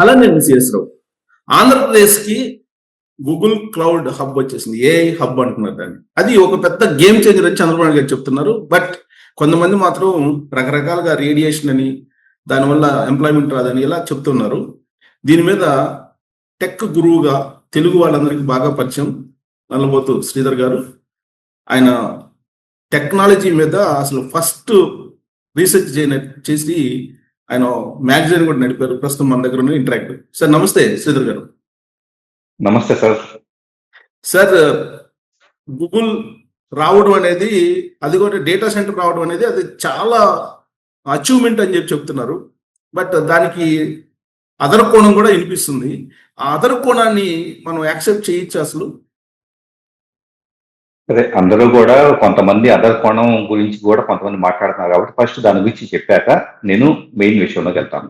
Hello నేను CS రావు. ఆంధ్రప్రదేశ్కి Google cloud hub వచ్చేసింది, ఏఐ హబ్ అంటున్నారు దాన్ని. అది ఒక పెద్ద గేమ్ చేంజర్ అని చంద్రబాబు నాయుడు గారు చెప్తున్నారు. బట్ కొంతమంది మాత్రం రకరకాలుగా రేడియేషన్ అని, దానివల్ల ఎంప్లాయ్మెంట్ రాదని ఇలా చెప్తున్నారు. దీని మీద టెక్ గురువుగా తెలుగు వాళ్ళందరికీ బాగా పరిచయం నల్లబోతు శ్రీధర్ గారు. ఆయన టెక్నాలజీ మీద అసలు ఫస్ట్ రీసెర్చ్ చేసి ఆయన మ్యాగజైన్ కూడా నడిపారు. ప్రస్తుతం మన దగ్గర ఉన్న ఇంటరాక్టివ్. సార్ నమస్తే శ్రీధర్ గారు. నమస్తే సార్. సార్, గూగుల్ రావడం అనేది, అది కూడా డేటా సెంటర్ రావడం అనేది అది చాలా అచీవ్మెంట్ అని చెప్తున్నారు. బట్ దానికి అదర్ కోణం కూడా వినిపిస్తుంది. ఆ అదర్ కోణాన్ని మనం యాక్సెప్ట్ చేయొచ్చు అసలు? అదే అందరూ కూడా కొంతమంది అదర్ కోణం గురించి కూడా కొంతమంది మాట్లాడుతున్నారు కాబట్టి ఫస్ట్ దాని గురించి చెప్పాక నేను మెయిన్ విషయంలోకి వెళ్తాను.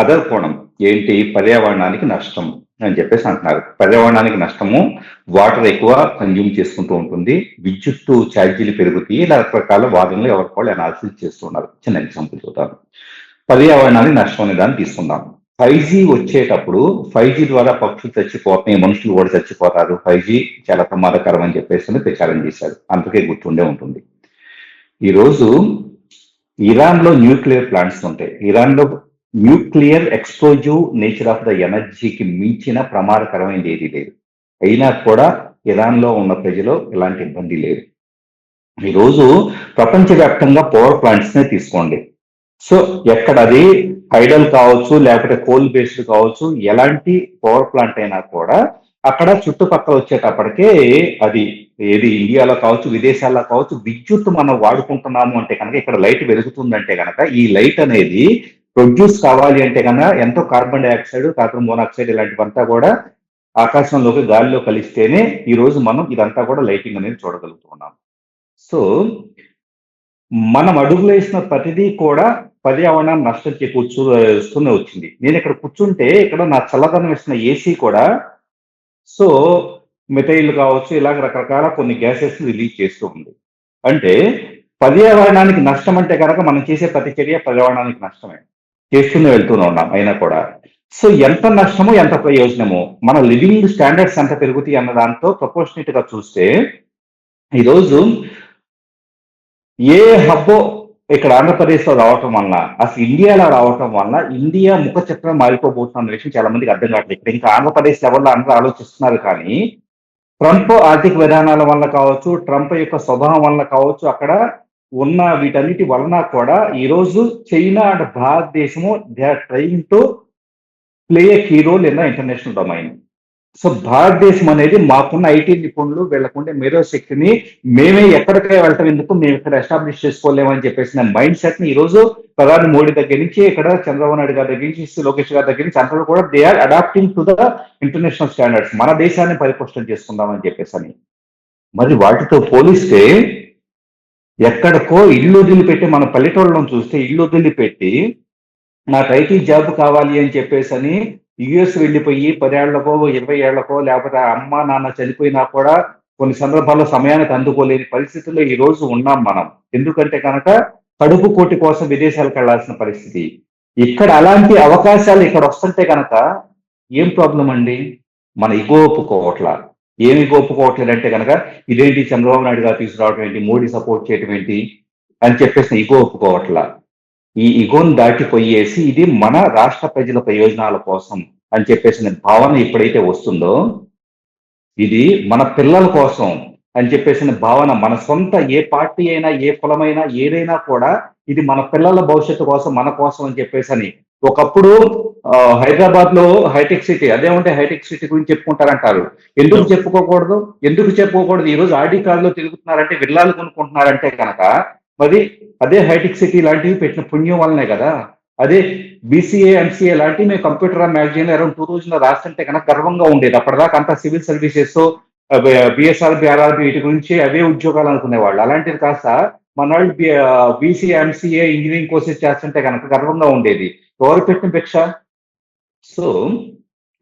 అదర్ కోణం ఏంటి? పర్యావరణానికి నష్టం అని చెప్పేసి అంటున్నారు. పర్యావరణానికి నష్టము, వాటర్ ఎక్కువ కన్జ్యూమ్ చేసుకుంటూ ఉంటుంది, విద్యుత్తు ఛార్జీలు పెరుగుతాయి, ఇలా రకరకాల వాదనలు ఎవరికి వాళ్ళు అనాలిసిస్ చేస్తున్నారు. చిన్న ఎగ్జాంపుల్ చూద్దాం. పర్యావరణానికి నష్టం అనే దాన్ని తీసుకుందాం. 5G వచ్చేటప్పుడు 5G ద్వారా పక్షులు చచ్చిపోతాయి, మనుషులు కూడా చచ్చిపోతారు, 5G చాలా ప్రమాదకరం అని చెప్పేసి ప్రచారం చేశారు. అందుకే గుర్తుండే ఉంటుంది. ఈరోజు ఇరాన్లో న్యూక్లియర్ ప్లాంట్స్ ఉంటాయి. ఇరాన్లో nuclear explosive nature of the ఎనర్జీకి మించిన ప్రమాదకరమైనది ఏది లేదు. అయినా కూడా ఇరాన్లో ఉన్న ప్రజలు ఎలాంటి ఇబ్బంది లేదు. ఈరోజు ప్రపంచవ్యాప్తంగా పవర్ ప్లాంట్స్ నే తీసుకోండి. సో ఎక్కడ అది హైడల్ కావచ్చు, లేకపోతే కోల్ బేస్డ్ కావచ్చు, ఎలాంటి పవర్ ప్లాంట్ అయినా కూడా అక్కడ చుట్టుపక్కల వచ్చేటప్పటికే అది ఏది ఇండియాలో కావచ్చు, విదేశాల్లో కావచ్చు, విద్యుత్ మనం వాడుకుంటున్నాము అంటే కనుక, ఇక్కడ లైట్ వెలుగుతుందంటే కనుక, ఈ లైట్ అనేది ప్రొడ్యూస్ కావాలి అంటే కనుక ఎంతో కార్బన్ డైఆక్సైడ్, కార్బన్ మోనాక్సైడ్ ఇలాంటివంతా కూడా ఆకాశంలోకి గాలిలో కలిస్తేనే ఈ రోజు మనం ఇదంతా కూడా లైటింగ్ అనేది చూడగలుగుతున్నాం. సో మనం అడుగులు వేసిన ప్రతిదీ కూడా పర్యావరణాన్ని నష్టం చేకూర్చుతూనే వచ్చింది. నేను ఇక్కడ కూర్చుంటే ఇక్కడ నా చల్లదనం ఇస్తున్న ఏసీ కూడా సో మిథైల్ కావచ్చు, ఇలాగ రకరకాల కొన్ని గ్యాసెస్ రిలీజ్ చేస్తూ ఉంది. అంటే పర్యావరణానికి నష్టం అంటే కనుక మనం చేసే ప్రతి చర్య పర్యావరణానికి నష్టమే చేస్తూనే వెళ్తూనే ఉన్నాం. అయినా కూడా సో ఎంత నష్టమో ఎంత ప్రయోజనమో, మన లివింగ్ స్టాండర్డ్స్ ఎంత పెరుగుతాయి అన్న దాంతో ప్రపోర్షనేట్ గా చూస్తే ఈరోజు ఏ హబ్బో ఇక్కడ ఆంధ్రప్రదేశ్ లో రావటం వల్ల, అసలు ఇండియాలో రావటం వల్ల ఇండియా ముఖ చిత్రం మారిపోబోతున్న విషయం చాలా మందికి అర్థం కావట్లేదు. ఇక్కడ ఇంకా ఆంధ్రప్రదేశ్ లెవెల్లో అందరూ ఆలోచిస్తున్నారు కానీ ట్రంప్ ఆర్థిక విధానాల వల్ల కావచ్చు, ట్రంప్ యొక్క స్వభావం వల్ల కావచ్చు, అక్కడ ఉన్న వీటన్నిటి వలన కూడా ఈరోజు చైనా అండ్ భారతదేశము they are trying to play a key role in the international domain. So భారతదేశం అనేది మాకున్న ఐటీ నిపుణులు, వీళ్ళకుండే మేధో శక్తిని మేమే ఎక్కడికే వెళ్తాం, ఎందుకు మేము ఇక్కడ ఎస్టాబ్లిష్ చేసుకోలేమని చెప్పేసిన మైండ్ సెట్ ని ఈ రోజు ప్రధాని మోడీ దగ్గర నుంచి, ఇక్కడ చంద్రబాబు నాయుడు గారి దగ్గర నుంచి, లోకేష్ గారి దగ్గర నుంచి అందరూ కూడా they are adapting to the international standards. మన దేశాన్ని పరిపుష్టం చేసుకుందామని చెప్పేసి అని. మరి వాటితో పోలిస్తే ఎక్కడికో ఇల్లు వదిలిపెట్టి, మన పల్లెటూళ్ళలో చూస్తే ఇల్లు వదిలిపెట్టి నాకు ఐటీ జాబ్ కావాలి అని చెప్పేసి అని యుఎస్ వెళ్ళిపోయి 10 ఏళ్లకో 20 ఏళ్లకో, లేకపోతే అమ్మ నాన్న చనిపోయినా కూడా కొన్ని సందర్భాల్లో సమయానికి అందుకోలేని పరిస్థితుల్లో ఈ రోజు ఉన్నాం మనం. ఎందుకంటే కనుక కడుపు కోటి కోసం విదేశాలకు వెళ్లాల్సిన పరిస్థితి. ఇక్కడ అలాంటి అవకాశాలు ఇక్కడ వస్తుంటే కనుక ఏం ప్రాబ్లం అండి? మన ఇగో ఒప్పుకోవట్లా. ఏమి ఒప్పుకోవట్లేదంటే కనుక ఇదేంటి చంద్రబాబు నాయుడు గారు తీసుకురావడం ఏంటి, మోడీ సపోర్ట్ చేయడం ఏంటి అని చెప్పేసి ఇగో ఒప్పుకోవట్లా. ఈ ఇగోను దాటిపోయేసి ఇది మన రాష్ట్ర ప్రజల ప్రయోజనాల కోసం అని చెప్పేసిన భావన ఎప్పుడైతే వస్తుందో, ఇది మన పిల్లల కోసం అని చెప్పేసిన భావన, మన సొంత ఏ పార్టీ అయినా, ఏ కులమైనా, ఏదైనా కూడా ఇది మన పిల్లల భవిష్యత్తు కోసం, మన కోసం అని చెప్పేసి అని. ఒకప్పుడు హైదరాబాద్ లో హైటెక్ సిటీ, అదేమంటే హైటెక్ సిటీ గురించి చెప్పుకుంటారంటారు. ఎందుకు చెప్పుకోకూడదు? ఎందుకు చెప్పుకోకూడదు? ఈ రోజు ఆర్డీ కార్లో తిరుగుతున్నారంటే, విల్లాలు కొనుక్కుంటున్నారంటే కనుక మరి అదే హైటెక్ సిటీ లాంటివి పెట్టిన పుణ్యం వల్లనే కదా. అదే బీసీఏ, ఎంసీఏ లాంటివి మేము కంప్యూటర్ మ్యాగజైన్ అరౌండ్ 2000 రాస్తుంటే కనుక గర్వంగా ఉండేది. అప్పటిదాకా అంతా సివిల్ సర్వీసెస్, బిఎస్ఆర్బి, ఆర్ఆర్బి వీటి గురించి అవే ఉద్యోగాలు అనుకునేవాళ్ళు. అలాంటిది కాస్త మన వాళ్ళు బీసీఏ, ఎంసీఏ, ఇంజనీరింగ్ కోర్సెస్ చేస్తుంటే కనుక గర్వంగా ఉండేది. ఎవరు పెట్టిన భిక్ష? సో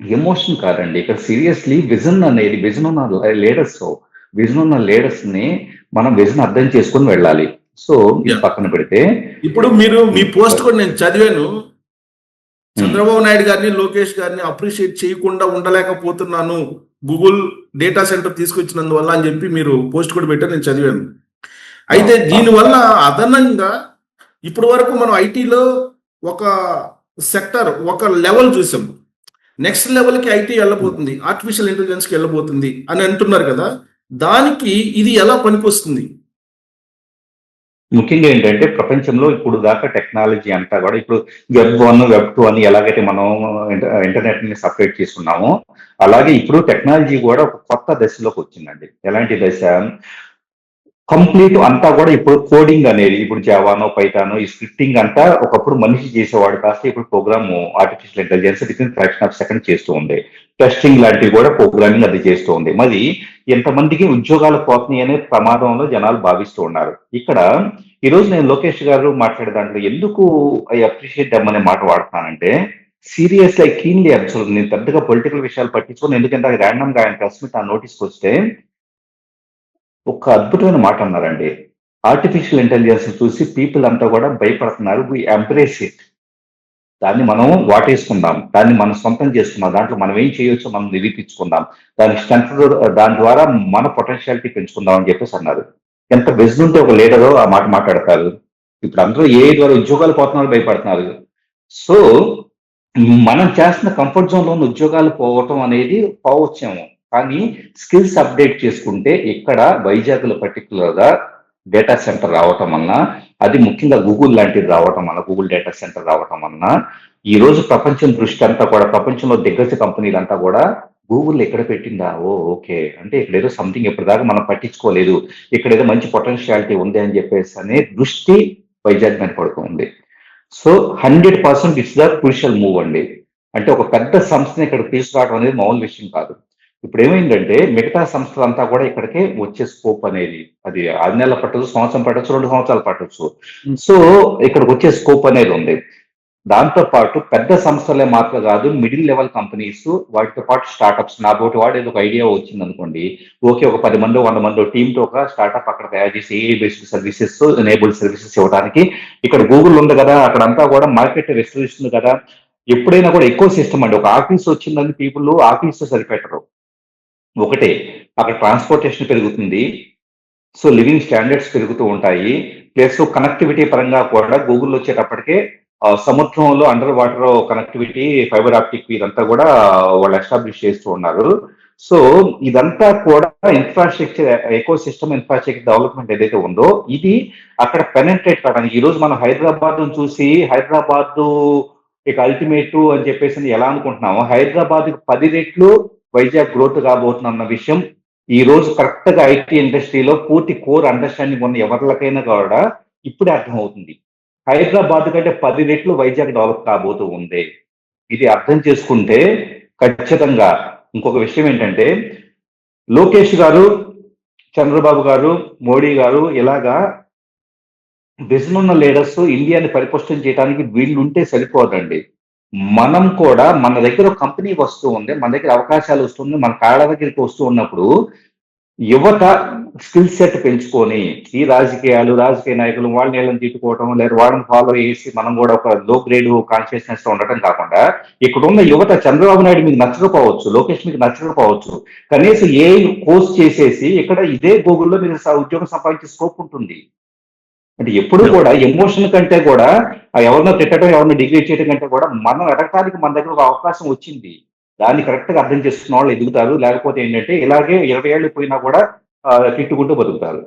ఎమోషన్ కాదండి ఇక్కడ సీరియస్లీ విజన్ అనేది, విజన్ ఉన్న లీడర్స్ ని మనం విజన్ అర్థం చేసుకుని వెళ్ళాలి. సో ఇది పక్కన పెడితే ఇప్పుడు మీరు మీ పోస్ట్ కూడా నేను చదివాను. చంద్రబాబు నాయుడు గారిని లోకేష్ గారిని అప్రిషియేట్ చేయకుండా ఉండలేకపోతున్నాను గూగుల్ డేటా సెంటర్ తీసుకొచ్చినందువల్ల అని చెప్పి మీరు పోస్ట్ కూడా పెట్టారు, నేను చదివాను. అయితే దీనివల్ల అదనంగా ఇప్పటి వరకు మనం ఐటీలో ఒక సెక్టర్ ఒక లెవెల్ చూసాం, నెక్స్ట్ లెవెల్కి ఐటీ వెళ్ళబోతుంది, ఆర్టిఫిషియల్ ఇంటెలిజెన్స్కి వెళ్ళబోతుంది అని అంటున్నారు కదా, దానికి ఇది ఎలా పనికొస్తుంది? ముఖ్యంగా ఏంటంటే ప్రపంచంలో ఇప్పుడు దాకా టెక్నాలజీ అంతా కూడా ఇప్పుడు వెబ్ 1 వెబ్ 2 అని ఎలాగైతే మనం ఇంటర్నెట్ ని సపరేట్ చేసుకున్నామో అలాగే ఇప్పుడు టెక్నాలజీ కూడా ఒక కొత్త దశలోకి వచ్చిందండి. ఎలాంటి దశ? కంప్లీట్ అంతా కూడా ఇప్పుడు కోడింగ్ అనేది ఇప్పుడు జావానో పైథానో ఈ స్క్రిప్టింగ్ అంతా ఒకప్పుడు మనిషి చేసేవాడు కాస్త ఇప్పుడు program artificial intelligence within fraction of second చేస్తూ ఉంది. టెస్టింగ్ లాంటివి కూడా ప్రోగ్రామింగ్ అది చేస్తూ ఉంది. మరి ఎంతమందికి ఉద్యోగాలు పోతున్నాయి అనే ప్రమాదంలో జనాలు భావిస్తూ ఉన్నారు. ఇక్కడ ఈ రోజు నేను లోకేష్ గారు మాట్లాడే దాంట్లో ఎందుకు ఐ అప్రిషియేట్ దెమ్ అనే మాట వాడుతున్నానంటే సీరియస్లీ ఐ కీన్లీ అబ్జర్వ్. నేను పెద్దగా పొలిటికల్ విషయాలు పట్టించుకొని ఎందుకంటే ర్యాండమ్ గా ఆయన ప్రెస్ మీట్ ఆ నోటీస్కి వస్తే ఒక అద్భుతమైన మాట అన్నారండి. ఆర్టిఫిషియల్ ఇంటెలిజెన్స్ చూసి పీపుల్ అంతా కూడా భయపడుతున్నారు. వి ఎంబ్రేస్ ఇట్. దాన్ని మనం వాటేసుకుందాం, దాన్ని మనం సొంతం చేసుకుందాం, దాంట్లో మనం ఏం చేయొచ్చో మనం నిరూపించుకుందాం, దాని స్ట్రెంత్ దాని ద్వారా మన పొటెన్షియాలిటీ పెంచుకుందాం అని చెప్పేసి అన్నారు. ఎంత బెస్ట్ ఉంటే ఒక లీడర్ ఆ మాట మాట్లాడతారు. ఇప్పుడు అందరూ ఏ ద్వారా ఉద్యోగాలు పోతున్నారు, భయపడుతున్నారు. సో మనం చేస్తున్న కంఫర్ట్ జోన్ లో ఉన్న ఉద్యోగాలు పోవటం అనేది పోవచ్చేమో, కానీ స్కిల్స్ అప్డేట్ చేసుకుంటే ఇక్కడ వైజాగ్ లో పర్టికులర్ గా డేటా సెంటర్ రావటం వలన, అది ముఖ్యంగా గూగుల్ లాంటిది రావటం వలన, గూగుల్ డేటా సెంటర్ రావటం వలన ఈ రోజు ప్రపంచం దృష్టి అంతా కూడా ప్రపంచంలో దిగ్గజ కంపెనీలంతా కూడా గూగుల్ ఎక్కడ పెట్టిందా, ఓకే అంటే ఇక్కడ ఏదో సంథింగ్ ఇప్పటిదాకా మనం పట్టించుకోలేదు, ఇక్కడ ఏదో మంచి పొటెన్షియాలిటీ ఉంది అని చెప్పేసి అనే దృష్టి వైజాగ్ మీద పడుతుంది. So 100% it's the crucial move అండి. అంటే ఒక పెద్ద సంస్థని ఇక్కడ తీసుకురావడం అనేది మామూలు విషయం కాదు. ఇప్పుడు ఏమైందంటే మిగతా సంస్థలంతా కూడా ఇక్కడికే వచ్చే స్కోప్ అనేది అది 6 నెలలు పట్టచ్చు, సంవత్సరం పట్టచ్చు, 2 సంవత్సరాలు పట్టచ్చు. సో ఇక్కడికి వచ్చే స్కోప్ అనేది ఉంది. దాంతో పాటు పెద్ద సంస్థలే మాత్రం కాదు, మిడిల్ లెవెల్ కంపెనీస్, వాటితో పాటు స్టార్టప్స్. నా బోటి వాడు ఏదో ఒక ఐడియా వచ్చింది అనుకోండి, ఓకే ఒక 10 మంది 100 మంది టీంతో ఒక స్టార్టప్ అక్కడ తయారు చేసి AI based services, enabled services ఇవ్వడానికి ఇక్కడ గూగుల్ ఉంది కదా, అక్కడంతా కూడా మార్కెట్ విస్తరిస్తుంది కదా. ఎప్పుడైనా కూడా ఎక్కువ సిస్టమ్ అండి. ఒక ఆఫీస్ వచ్చిందని పీపుల్ ఆఫీస్ సరిపెట్టరు. ఒకటే అక్కడ ట్రాన్స్పోర్టేషన్ పెరుగుతుంది, సో లివింగ్ స్టాండర్డ్స్ పెరుగుతూ ఉంటాయి, ప్లస్ కనెక్టివిటీ పరంగా కూడా గూగుల్ వచ్చేటప్పటికే సముద్రంలో under water connectivity, fibre optic ఇదంతా కూడా వాళ్ళు ఎస్టాబ్లిష్ చేస్తూ ఉన్నారు. సో ఇదంతా కూడా infrastructure eco system infrastructure development ఏదైతే ఉందో ఇది అక్కడ పెనెట్రేట్ కావడానికి. ఈ రోజు మనం హైదరాబాద్ చూసి హైదరాబాద్ ఇక అల్టిమేట్ అని చెప్పేసి ఎలా అనుకుంటున్నామో, హైదరాబాద్ 10 రెట్లు వైజాగ్ గ్రోత్ కాబోతున్న విషయం ఈ రోజు కరెక్ట్ గా ఐటీ ఇండస్ట్రీలో పూర్తి కోర్ అండర్స్టాండింగ్ ఉన్న ఎవరికైనా కూడా ఇప్పుడే అర్థమవుతుంది. హైదరాబాద్ కంటే 10 రెట్లు వైజాగ్ డెవలప్ కాబోతూ ఉంది. ఇది అర్థం చేసుకుంటే ఖచ్చితంగా ఇంకొక విషయం ఏంటంటే లోకేష్ గారు, చంద్రబాబు గారు, మోడీ గారు ఇలాగా విజన్ ఉన్న లీడర్స్ ఇండియాని పరిపుష్టం చేయడానికి వీళ్ళుంటే సరిపోదండి. మనం కూడా మన దగ్గర ఒక కంపెనీ వస్తూ ఉంది, మన దగ్గర అవకాశాలు వస్తుంది, మన కాళ్ళ దగ్గరికి వస్తూ ఉన్నప్పుడు యువత స్కిల్ సెట్ పెంచుకొని ఈ రాజకీయ నాయకులు వాళ్ళని వీళ్ళని తిట్టుకోవటం లేదా వాళ్ళని ఫాలో చేసి మనం కూడా ఒక లో గ్రేడ్ కాన్షియస్నెస్ తో ఉండటం కాకుండా ఇక్కడ ఉన్న యువత చంద్రబాబు నాయుడు మీకు నచ్చకపోవచ్చు, లోకేష్ మీకు నచ్చకపోవచ్చు, కనీసం ఏ కోర్స్ చేసేసి ఇక్కడ ఇదే గూగుల్లో మీరు ఉద్యోగం సంపాదించే స్కోప్ ఉంటుంది. అంటే ఎప్పుడు కూడా ఎమోషన్ కంటే కూడా ఎవరినో తిట్టడం, ఎవరినో డిగ్రీ చేయడం కంటే కూడా మనం ఎదగటానికి మన దగ్గర ఒక అవకాశం వచ్చింది, దాన్ని కరెక్ట్ గా అర్థం చేసుకున్న వాళ్ళు ఎదుగుతారు. లేకపోతే ఏంటంటే ఇలాగే 20 ఏళ్ళు పోయినా కూడా తిట్టుకుంటూ బతుకుతారు.